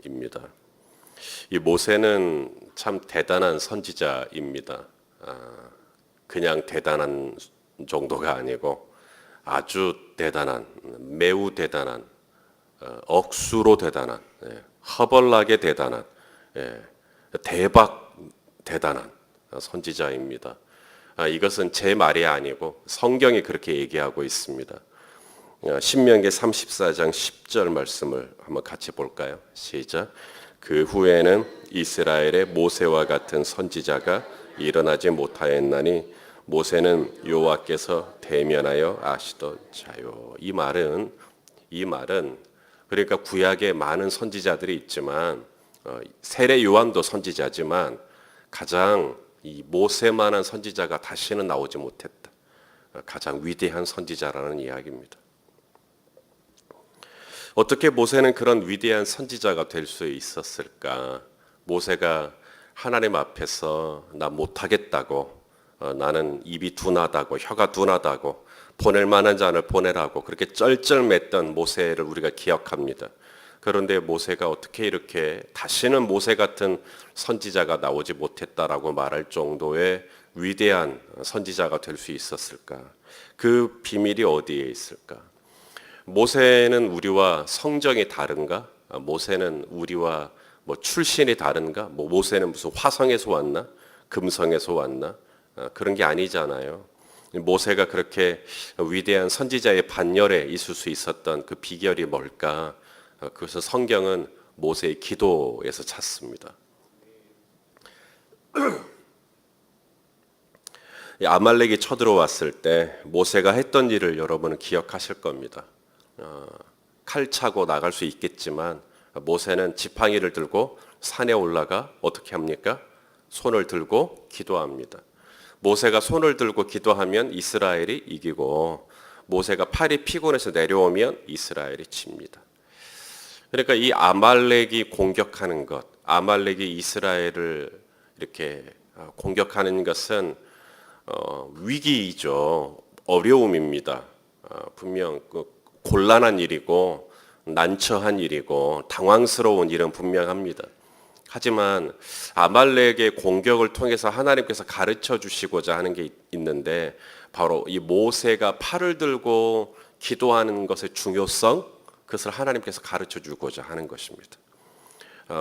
입니다. 이 모세는 참 대단한 선지자입니다. 그냥 대단한 정도가 아니고 아주 대단한, 매우 대단한, 억수로 대단한, 허벌나게 대단한, 대박 대단한 선지자입니다. 이것은 제 말이 아니고 성경이 그렇게 얘기하고 있습니다. 신명기 34장 10절 말씀을 한번 같이 볼까요? 시작. 그 후에는 이스라엘의 모세와 같은 선지자가 일어나지 못하였나니 모세는 여호와께서 대면하여 아시던 자요. 이 말은 그러니까 구약에 많은 선지자들이 있지만 세례 요한도 선지자지만 가장 이 모세만한 선지자가 다시는 나오지 못했다. 가장 위대한 선지자라는 이야기입니다. 어떻게 모세는 그런 위대한 선지자가 될 수 있었을까? 모세가 하나님 앞에서 나 못하겠다고, 나는 입이 둔하다고, 혀가 둔하다고, 보낼 만한 자를 보내라고 그렇게 쩔쩔맸던 모세를 우리가 기억합니다. 그런데 모세가 어떻게 이렇게 다시는 모세 같은 선지자가 나오지 못했다라고 말할 정도의 위대한 선지자가 될 수 있었을까? 그 비밀이 어디에 있을까? 모세는 우리와 성정이 다른가? 모세는 우리와 출신이 다른가? 모세는 무슨 화성에서 왔나? 금성에서 왔나? 그런 게 아니잖아요. 모세가 그렇게 위대한 선지자의 반열에 있을 수 있었던 그 비결이 뭘까? 그것을 성경은 모세의 기도에서 찾습니다. 아말렉이 쳐들어왔을 때 모세가 했던 일을 여러분은 기억하실 겁니다. 칼 차고 나갈 수 있겠지만 모세는 지팡이를 들고 산에 올라가 어떻게 합니까? 손을 들고 기도합니다. 모세가 손을 들고 기도하면 이스라엘이 이기고 모세가 팔이 피곤해서 내려오면 이스라엘이 집니다. 그러니까 이 아말렉이 공격하는 것, 아말렉이 이스라엘을 이렇게 공격하는 것은 위기이죠. 어려움입니다. 분명 곤란한 일이고 난처한 일이고 당황스러운 일은 분명합니다. 하지만 아말렉의 공격을 통해서 하나님께서 가르쳐 주시고자 하는 게 있는데 바로 이 모세가 팔을 들고 기도하는 것의 중요성, 그것을 하나님께서 가르쳐 주고자 하는 것입니다.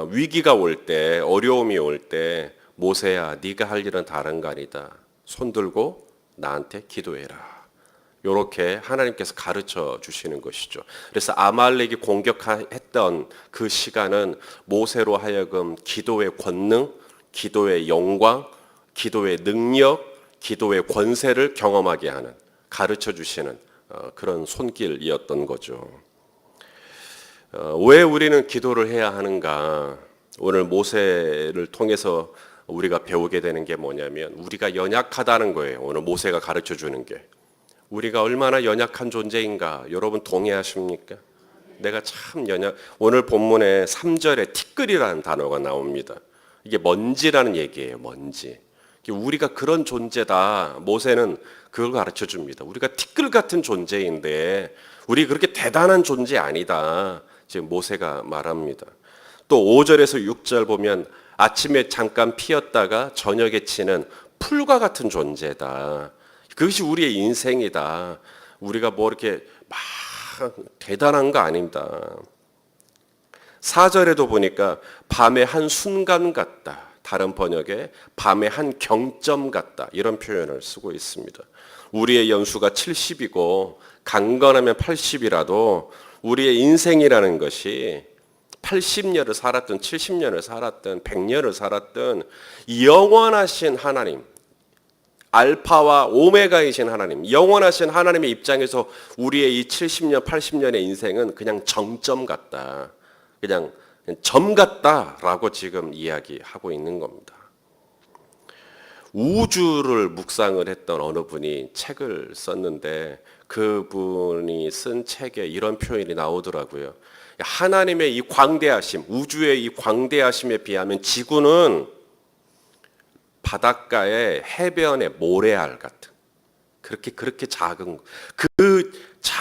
위기가 올 때, 어려움이 올 때 모세야 네가 할 일은 다른 거 아니다. 손 들고 나한테 기도해라. 이렇게 하나님께서 가르쳐 주시는 것이죠. 그래서 아말렉이 공격했던 그 시간은 모세로 하여금 기도의 권능, 기도의 영광, 기도의 능력, 기도의 권세를 경험하게 하는, 가르쳐 주시는 그런 손길이었던 거죠. 왜 우리는 기도를 해야 하는가? 오늘 모세를 통해서 우리가 배우게 되는 게 뭐냐면 우리가 연약하다는 거예요. 오늘 모세가 가르쳐 주는 게. 우리가 얼마나 연약한 존재인가 여러분 동의하십니까? 내가 참 오늘 본문에 3절에 티끌이라는 단어가 나옵니다. 이게 먼지라는 얘기예요. 먼지. 우리가 그런 존재다. 모세는 그걸 가르쳐 줍니다. 우리가 티끌 같은 존재인데 우리 그렇게 대단한 존재 아니다. 지금 모세가 말합니다. 또 5절에서 6절 보면 아침에 잠깐 피었다가 저녁에 치는 풀과 같은 존재다. 그것이 우리의 인생이다. 우리가 뭐 이렇게 막 대단한 거 아닙니다. 4절에도 보니까 밤의 한 순간 같다. 다른 번역에 밤의 한 경점 같다. 이런 표현을 쓰고 있습니다. 우리의 연수가 70이고 강건하면 80이라도 우리의 인생이라는 것이 80년을 살았든 70년을 살았든 100년을 살았든 영원하신 하나님, 알파와 오메가이신 하나님, 영원하신 하나님의 입장에서 우리의 이 70년, 80년의 인생은 그냥 정점 같다. 그냥 점 같다라고 지금 이야기하고 있는 겁니다. 우주를 묵상을 했던 어느 분이 책을 썼는데 그분이 쓴 책에 이런 표현이 나오더라고요. 하나님의 이 광대하심, 우주의 이 광대하심에 비하면 지구는 바닷가의 해변의 모래알 같은 그렇게 작은 그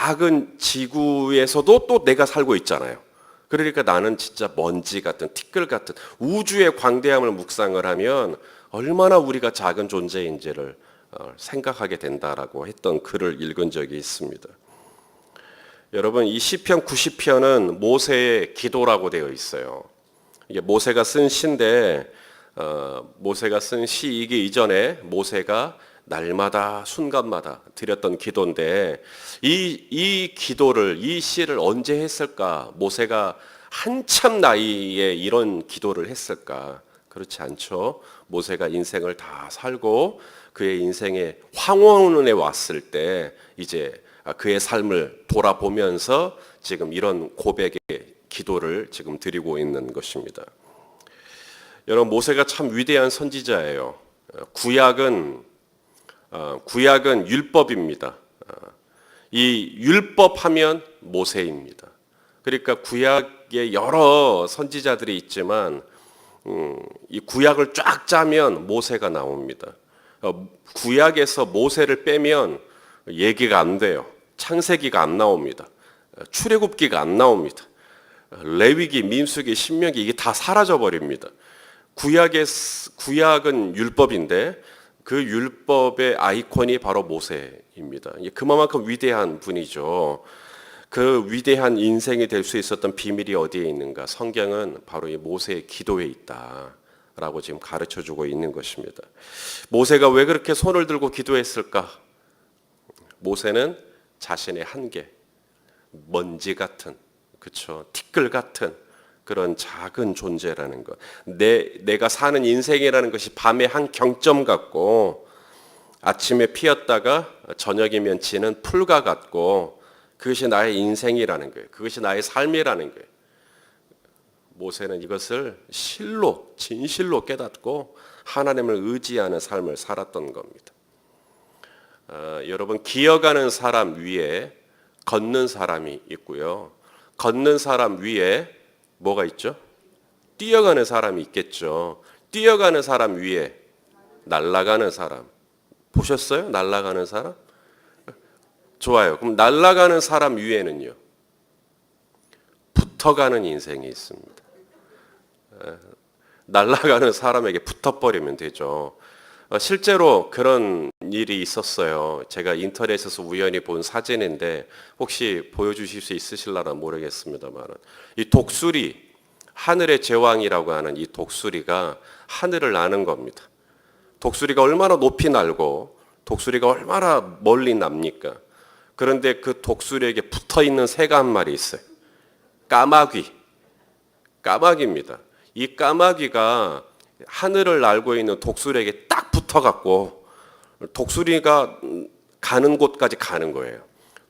작은 지구에서도 또 내가 살고 있잖아요. 그러니까 나는 진짜 먼지 같은 티끌 같은 우주의 광대함을 묵상을 하면 얼마나 우리가 작은 존재인지를 생각하게 된다라고 했던 글을 읽은 적이 있습니다. 여러분, 이 시편 90편은 모세의 기도라고 되어 있어요. 이게 모세가 쓴 시인데 모세가 쓴 시이기 이전에 모세가 날마다 순간마다 드렸던 기도인데 이 기도를 이 시를 언제 했을까? 모세가 한참 나이에 이런 기도를 했을까? 그렇지 않죠. 모세가 인생을 다 살고 그의 인생의 황혼에 왔을 때 이제 그의 삶을 돌아보면서 지금 이런 고백의 기도를 지금 드리고 있는 것입니다. 여러분, 모세가 참 위대한 선지자예요. 구약은 율법입니다. 이 율법하면 모세입니다. 그러니까 구약에 여러 선지자들이 있지만 이 구약을 쫙 짜면 모세가 나옵니다. 구약에서 모세를 빼면 얘기가 안 돼요. 창세기가 안 나옵니다. 출애굽기가 안 나옵니다. 레위기, 민수기, 신명기 이게 다 사라져 버립니다. 구약은 율법인데 그 율법의 아이콘이 바로 모세입니다. 그만큼 위대한 분이죠. 그 위대한 인생이 될 수 있었던 비밀이 어디에 있는가? 성경은 바로 이 모세의 기도에 있다라고 지금 가르쳐주고 있는 것입니다. 모세가 왜 그렇게 손을 들고 기도했을까? 모세는 자신의 한계, 먼지 같은, 그렇죠? 티끌 같은 그런 작은 존재라는 것. 내가 사는 인생이라는 것이 밤의 한 경점 같고 아침에 피었다가 저녁이면 지는 풀과 같고 그것이 나의 인생이라는 거예요. 그것이 나의 삶이라는 거예요. 모세는 이것을 실로, 진실로 깨닫고 하나님을 의지하는 삶을 살았던 겁니다. 여러분, 기어가는 사람 위에 걷는 사람이 있고요. 걷는 사람 위에 뭐가 있죠? 뛰어가는 사람이 있겠죠. 뛰어가는 사람 위에 날아가는 사람. 보셨어요? 날아가는 사람? 좋아요. 그럼 날아가는 사람 위에는요? 붙어가는 인생이 있습니다. 날아가는 사람에게 붙어버리면 되죠. 실제로 그런 일이 있었어요. 제가 인터넷에서 우연히 본 사진인데 혹시 보여주실 수 있으실라나 모르겠습니다만 이 독수리, 하늘의 제왕이라고 하는 이 독수리가 하늘을 나는 겁니다. 독수리가 얼마나 높이 날고 독수리가 얼마나 멀리 납니까? 그런데 그 독수리에게 붙어있는 새가 한 마리 있어요. 까마귀입니다. 이 까마귀가 하늘을 날고 있는 독수리에게 딱 붙어갖고 독수리가 가는 곳까지 가는 거예요.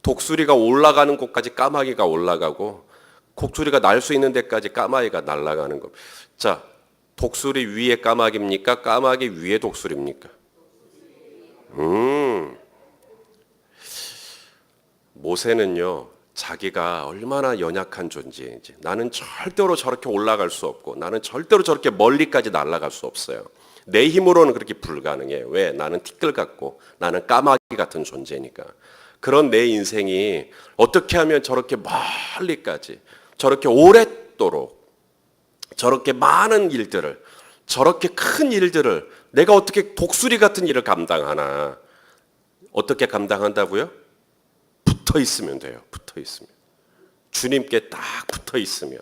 독수리가 올라가는 곳까지 까마귀가 올라가고 독수리가 날 수 있는 데까지 까마귀가 날아가는 겁니다. 자, 독수리 위에 까마귀입니까? 까마귀 위에 독수리입니까? 모세는요, 자기가 얼마나 연약한 존재인지, 나는 절대로 저렇게 올라갈 수 없고 나는 절대로 저렇게 멀리까지 날아갈 수 없어요. 내 힘으로는 그렇게 불가능해요. 왜? 나는 티끌 같고 나는 까마귀 같은 존재니까. 그런 내 인생이 어떻게 하면 저렇게 멀리까지, 저렇게 오랫도록, 저렇게 많은 일들을, 저렇게 큰 일들을 내가 어떻게 독수리 같은 일을 감당하나? 어떻게 감당한다고요? 붙어 있으면 돼요. 붙어 있으면. 주님께 딱 붙어 있으면.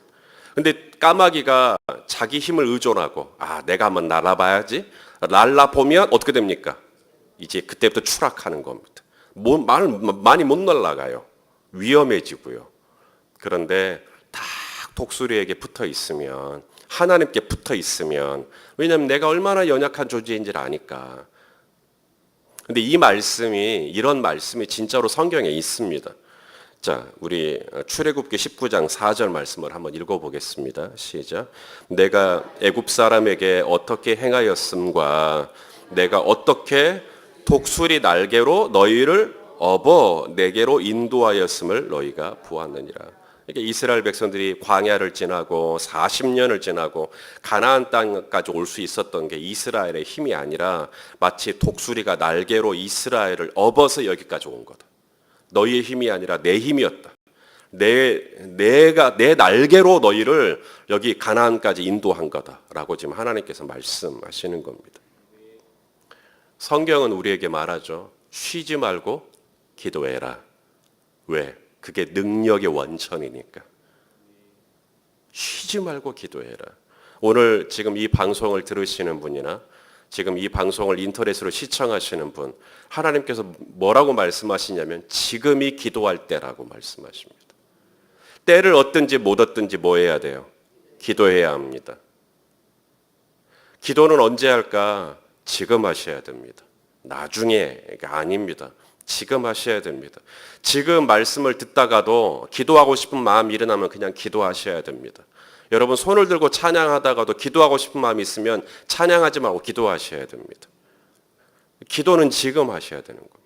근데 까마귀가 자기 힘을 의존하고 내가 한번 날아봐야지. 날아보면 어떻게 됩니까? 이제 그때부터 추락하는 겁니다. 많이 못 날아가요. 위험해지고요. 그런데 딱 독수리에게 붙어 있으면, 하나님께 붙어 있으면, 왜냐하면 내가 얼마나 연약한 존재인지를 아니까. 근데 이런 말씀이 진짜로 성경에 있습니다. 자, 우리 출애굽기 19장 4절 말씀을 한번 읽어보겠습니다. 시작. 내가 애굽 사람에게 어떻게 행하였음과 내가 어떻게 독수리 날개로 너희를 업어 내게로 인도하였음을 너희가 보았느니라. 이게 이스라엘 백성들이 광야를 지나고 40년을 지나고 가나안 땅까지 올 수 있었던 게 이스라엘의 힘이 아니라 마치 독수리가 날개로 이스라엘을 업어서 여기까지 온 거다. 너희의 힘이 아니라 내 힘이었다. 내 날개로 너희를 여기 가나안까지 인도한 거다라고 지금 하나님께서 말씀하시는 겁니다. 성경은 우리에게 말하죠. 쉬지 말고 기도해라. 왜? 그게 능력의 원천이니까. 쉬지 말고 기도해라. 오늘 지금 이 방송을 들으시는 분이나 지금 이 방송을 인터넷으로 시청하시는 분, 하나님께서 뭐라고 말씀하시냐면 지금이 기도할 때라고 말씀하십니다. 때를 얻든지 못 얻든지 뭐 해야 돼요? 기도해야 합니다. 기도는 언제 할까? 지금 하셔야 됩니다. 나중에가 아닙니다. 지금 하셔야 됩니다. 지금 말씀을 듣다가도 기도하고 싶은 마음이 일어나면 그냥 기도하셔야 됩니다. 여러분 손을 들고 찬양하다가도 기도하고 싶은 마음이 있으면 찬양하지 말고 기도하셔야 됩니다. 기도는 지금 하셔야 되는 겁니다.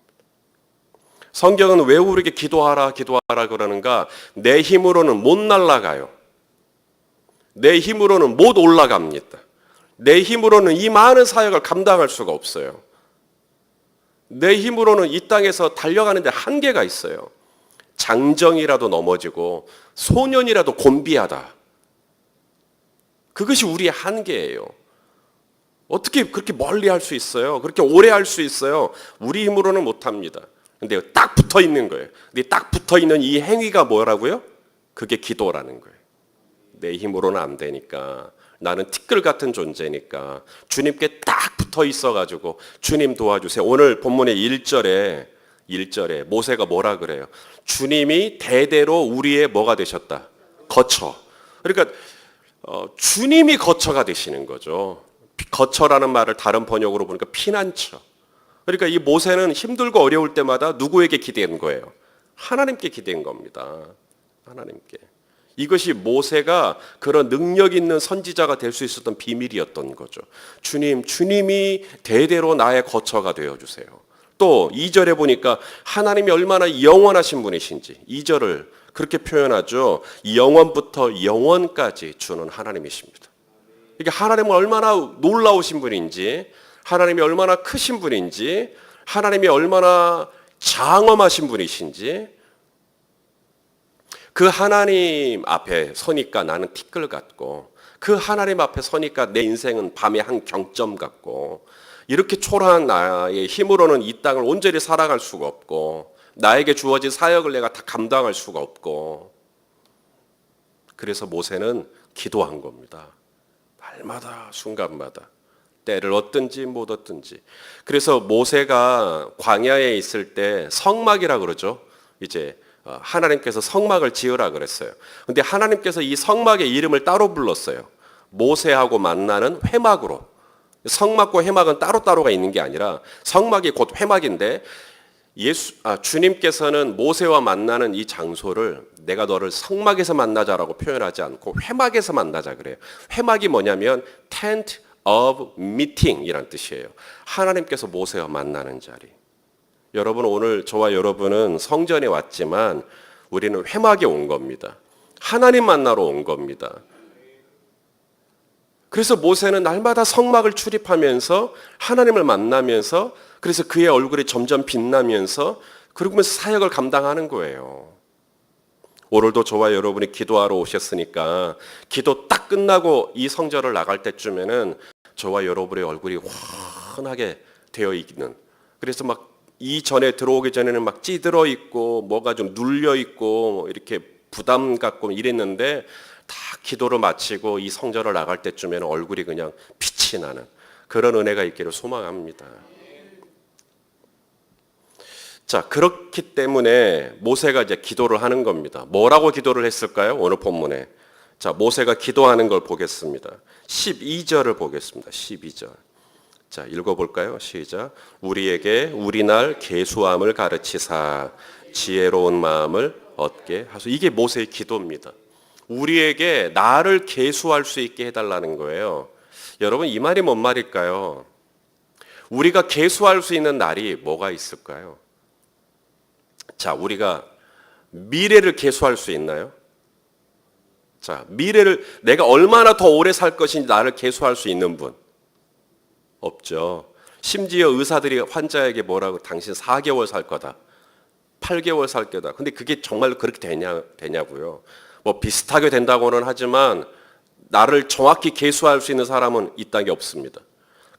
성경은 왜 우리에게 기도하라 그러는가? 내 힘으로는 못 날아가요. 내 힘으로는 못 올라갑니다. 내 힘으로는 이 많은 사역을 감당할 수가 없어요. 내 힘으로는 이 땅에서 달려가는데 한계가 있어요. 장정이라도 넘어지고 소년이라도 곤비하다. 그것이 우리의 한계예요. 어떻게 그렇게 멀리 할 수 있어요? 그렇게 오래 할 수 있어요? 우리 힘으로는 못합니다. 근데 딱 붙어 있는 거예요. 근데 딱 붙어 있는 이 행위가 뭐라고요? 그게 기도라는 거예요. 내 힘으로는 안 되니까. 나는 티끌 같은 존재니까 주님께 딱 붙어 있어가지고 주님 도와주세요. 오늘 본문의 1절에 모세가 뭐라 그래요? 주님이 대대로 우리의 뭐가 되셨다? 거처. 그러니까 주님이 거처가 되시는 거죠. 거처라는 말을 다른 번역으로 보니까 피난처. 그러니까 이 모세는 힘들고 어려울 때마다 누구에게 기대는 거예요? 하나님께 기대는 겁니다. 하나님께. 이것이 모세가 그런 능력 있는 선지자가 될 수 있었던 비밀이었던 거죠. 주님이 대대로 나의 거처가 되어주세요. 또 2절에 보니까 하나님이 얼마나 영원하신 분이신지 2절을 그렇게 표현하죠. 영원부터 영원까지 주는 하나님이십니다. 이게 하나님은 얼마나 놀라우신 분인지, 하나님이 얼마나 크신 분인지, 하나님이 얼마나 장엄하신 분이신지, 그 하나님 앞에 서니까 나는 티끌 같고, 그 하나님 앞에 서니까 내 인생은 밤의 한 경점 같고, 이렇게 초라한 나의 힘으로는 이 땅을 온전히 살아갈 수가 없고, 나에게 주어진 사역을 내가 다 감당할 수가 없고, 그래서 모세는 기도한 겁니다. 날마다 순간마다 때를 얻든지 못 얻든지. 그래서 모세가 광야에 있을 때 성막이라 그러죠. 이제 하나님께서 성막을 지으라 그랬어요. 근데 하나님께서 이 성막의 이름을 따로 불렀어요. 모세하고 만나는 회막으로. 성막과 회막은 따로따로가 있는 게 아니라 성막이 곧 회막인데 주님께서는 모세와 만나는 이 장소를 내가 너를 성막에서 만나자라고 표현하지 않고 회막에서 만나자 그래요. 회막이 뭐냐면 tent of meeting 이란 뜻이에요. 하나님께서 모세와 만나는 자리. 여러분 오늘 저와 여러분은 성전에 왔지만 우리는 회막에 온 겁니다. 하나님 만나러 온 겁니다. 그래서 모세는 날마다 성막을 출입하면서 하나님을 만나면서 그래서 그의 얼굴이 점점 빛나면서 그러면서 사역을 감당하는 거예요. 오늘도 저와 여러분이 기도하러 오셨으니까 기도 딱 끝나고 이 성전을 나갈 때쯤에는 저와 여러분의 얼굴이 환하게 되어 있는, 그래서 막 이전에 들어오기 전에는 막 찌들어 있고 뭐가 좀 눌려 있고 이렇게 부담 갖고 이랬는데 다 기도를 마치고 이 성전을 나갈 때쯤에는 얼굴이 그냥 빛이 나는 그런 은혜가 있기를 소망합니다. 자, 그렇기 때문에 모세가 이제 기도를 하는 겁니다. 뭐라고 기도를 했을까요? 오늘 본문에. 자, 모세가 기도하는 걸 보겠습니다. 12절을 보겠습니다. 12절. 자, 읽어볼까요? 시작. 우리에게 우리날 계수함을 가르치사 지혜로운 마음을 얻게 하소서. 이게 모세의 기도입니다. 우리에게 나를 계수할 수 있게 해달라는 거예요. 여러분 이 말이 뭔 말일까요? 우리가 계수할 수 있는 날이 뭐가 있을까요? 자, 우리가 미래를 계수할 수 있나요? 자, 미래를 내가 얼마나 더 오래 살 것인지 나를 계수할 수 있는 분? 없죠. 심지어 의사들이 환자에게 뭐라고 당신 4개월 살 거다. 8개월 살 거다. 근데 그게 정말로 그렇게 되냐고요. 뭐 비슷하게 된다고는 하지만 나를 정확히 계수할 수 있는 사람은 이 땅에 없습니다.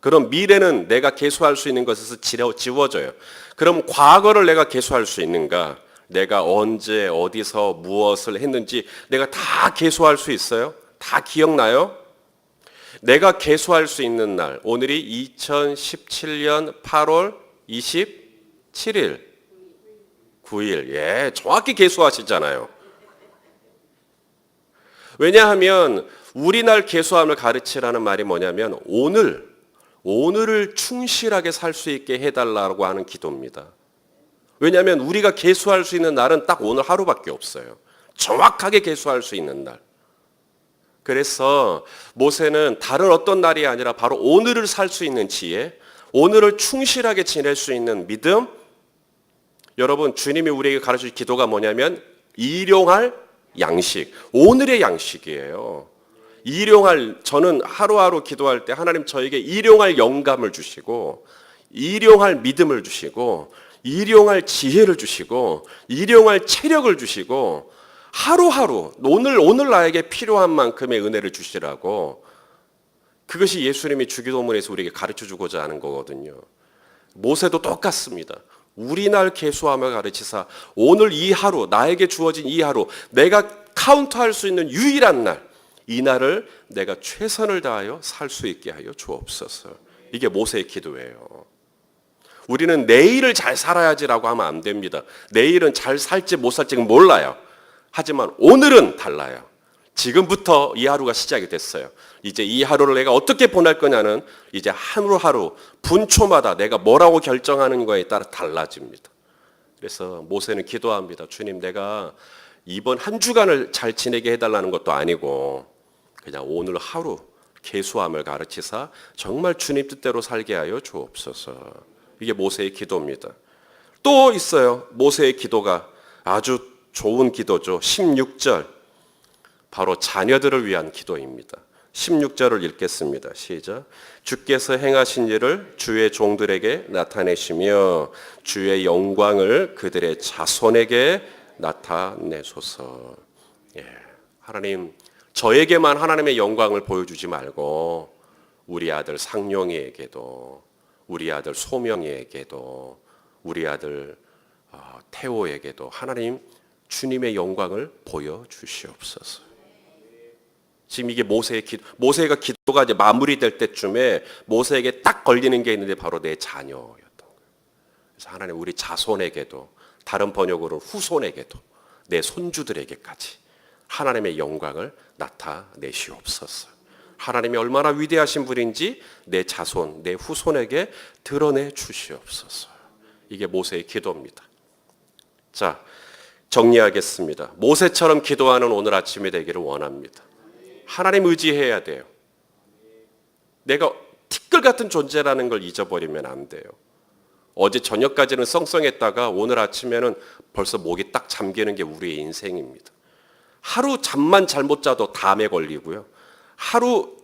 그럼 미래는 내가 계수할 수 있는 것에서 지워져요. 그럼 과거를 내가 계수할 수 있는가? 내가 언제 어디서 무엇을 했는지 내가 다 계수할 수 있어요? 다 기억나요? 내가 계수할 수 있는 날, 오늘이 2017년 8월 27일, 9일. 예, 정확히 계수하시잖아요. 왜냐하면 우리 날 계수함을 가르치라는 말이 뭐냐면 오늘을 충실하게 살 수 있게 해달라고 하는 기도입니다. 왜냐하면 우리가 계수할 수 있는 날은 딱 오늘 하루밖에 없어요. 정확하게 계수할 수 있는 날. 그래서 모세는 다른 어떤 날이 아니라 바로 오늘을 살 수 있는 지혜, 오늘을 충실하게 지낼 수 있는 믿음. 여러분, 주님이 우리에게 가르쳐준 기도가 뭐냐면 일용할 양식, 오늘의 양식이에요. 저는 하루하루 기도할 때 하나님 저에게 일용할 영감을 주시고, 일용할 믿음을 주시고, 일용할 지혜를 주시고, 일용할 체력을 주시고, 하루하루 오늘 나에게 필요한 만큼의 은혜를 주시라고. 그것이 예수님이 주기도문에서 우리에게 가르쳐주고자 하는 거거든요. 모세도 똑같습니다. 우리 날 계수함을 가르치사 오늘 이 하루, 나에게 주어진 이 하루, 내가 카운트할 수 있는 유일한 날, 이 날을 내가 최선을 다하여 살 수 있게 하여 주옵소서. 이게 모세의 기도예요. 우리는 내일을 잘 살아야지라고 하면 안 됩니다. 내일은 잘 살지 못 살지는 몰라요. 하지만 오늘은 달라요. 지금부터 이 하루가 시작이 됐어요. 이제 이 하루를 내가 어떻게 보낼 거냐는 이제 하루하루 분초마다 내가 뭐라고 결정하는 거에 따라 달라집니다. 그래서 모세는 기도합니다. 주님, 내가 이번 한 주간을 잘 지내게 해달라는 것도 아니고 그냥 오늘 하루 계수함을 가르치사 정말 주님 뜻대로 살게 하여 주옵소서. 이게 모세의 기도입니다. 또 있어요. 모세의 기도가 아주 좋은 기도죠. 16절. 바로 자녀들을 위한 기도입니다. 16절을 읽겠습니다. 시작. 주께서 행하신 일을 주의 종들에게 나타내시며 주의 영광을 그들의 자손에게 나타내소서. 예, 하나님, 저에게만 하나님의 영광을 보여주지 말고 우리 아들 상용이에게도, 우리 아들 소명이에게도, 우리 아들 태호에게도 하나님 주님의 영광을 보여주시옵소서. 지금 이게 모세가 기도가 이제 마무리될 때쯤에 모세에게 딱 걸리는 게 있는데 바로 내 자녀였던 거예요. 그래서 하나님 우리 자손에게도, 다른 번역으로는 후손에게도, 내 손주들에게까지 하나님의 영광을 나타내시옵소서. 하나님이 얼마나 위대하신 분인지 내 자손, 내 후손에게 드러내 주시옵소서. 이게 모세의 기도입니다. 자, 정리하겠습니다. 모세처럼 기도하는 오늘 아침이 되기를 원합니다. 하나님 의지해야 돼요. 내가 티끌 같은 존재라는 걸 잊어버리면 안 돼요. 어제 저녁까지는 썽썽했다가 오늘 아침에는 벌써 목이 딱 잠기는 게 우리의 인생입니다. 하루 잠만 잘못 자도 담에 걸리고요. 하루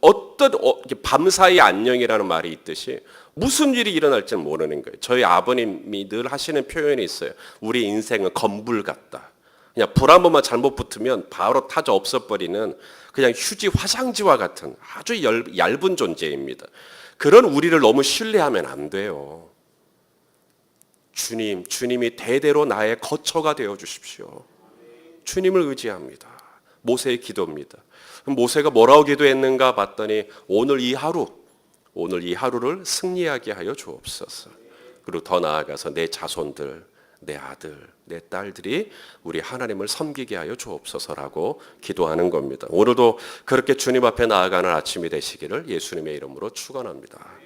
밤사이 안녕이라는 말이 있듯이 무슨 일이 일어날지는 모르는 거예요. 저희 아버님이 늘 하시는 표현이 있어요. 우리 인생은 건불 같다. 그냥 불 한 번만 잘못 붙으면 바로 타져 없어버리는 그냥 휴지 화장지와 같은 아주 얇은 존재입니다. 그런 우리를 너무 신뢰하면 안 돼요. 주님이 대대로 나의 거처가 되어 주십시오. 주님을 의지합니다. 모세의 기도입니다. 그럼 모세가 뭐라고 기도했는가 봤더니 오늘 이 하루를 승리하게 하여 주옵소서. 그리고 더 나아가서 내 자손들, 내 아들, 내 딸들이 우리 하나님을 섬기게 하여 주옵소서라고 기도하는 겁니다. 오늘도 그렇게 주님 앞에 나아가는 아침이 되시기를 예수님의 이름으로 축원합니다.